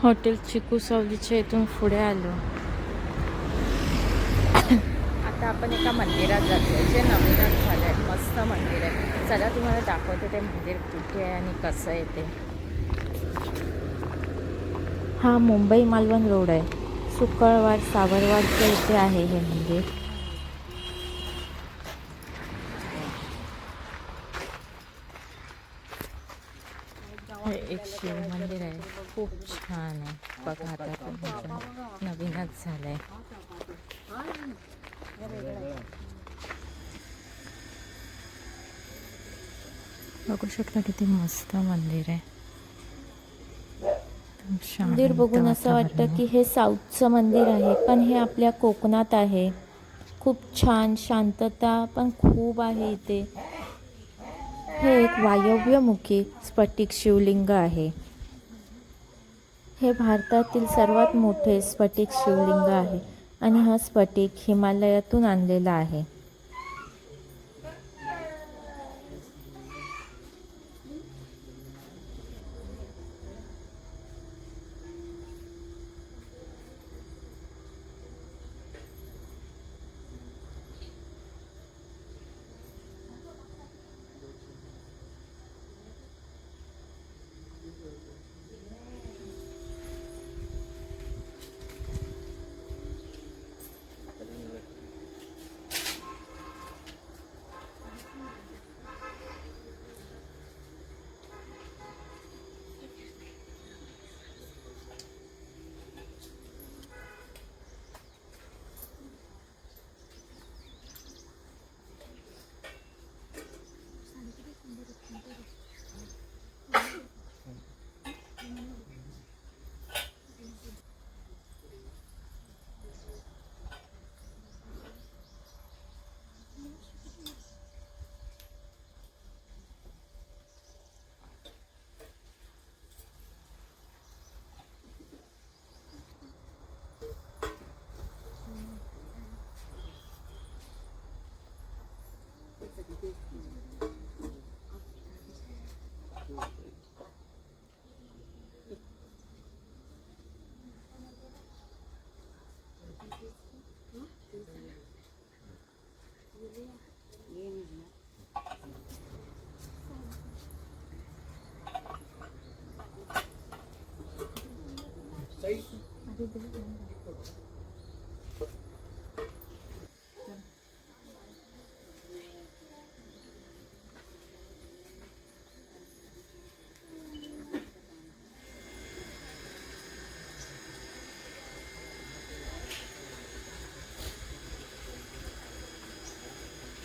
Hotel चिकू सावलीच्या इथून पुढे आलो. आता आपण एका मंदिरात जातोय जे नवीनच झालं आहे. मस्त मंदिर आहे. चला तुम्हाला दाखवते ते मंदिर कुठे आहे आणि कसं आहे ते. हा मुंबई मालवण रोड आहे. सुकळवाड सावरवाडच्या इथे आहे हे मंदिर. हे एक शिव मंदिर आहे. खूप छान आहे. बघा आता तुम्ही नवीनच झालंय. बघू शकता किती मस्त मंदिर आहे. मंदिर बघून असं वाटतं की हे साऊथचं मंदिर आहे, पण हे आपल्या कोकणात आहे. खूप छान शांतता पण खूप आहे इथे. हे एक वायव्यमुखी स्फटिक शिवलिंग आहे. हे भारतातील सर्वात मोठे स्फटिक शिवलिंग आहे आणि हा स्फटिक हिमालयातून आणलेला आहे.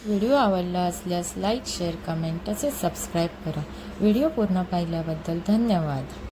व्हिडिओ आवडला असल्यास लाईक, शेअर, कमेंट तसेच सबस्क्राईब करा. व्हिडिओ पूर्ण पाहिल्याबद्दल धन्यवाद.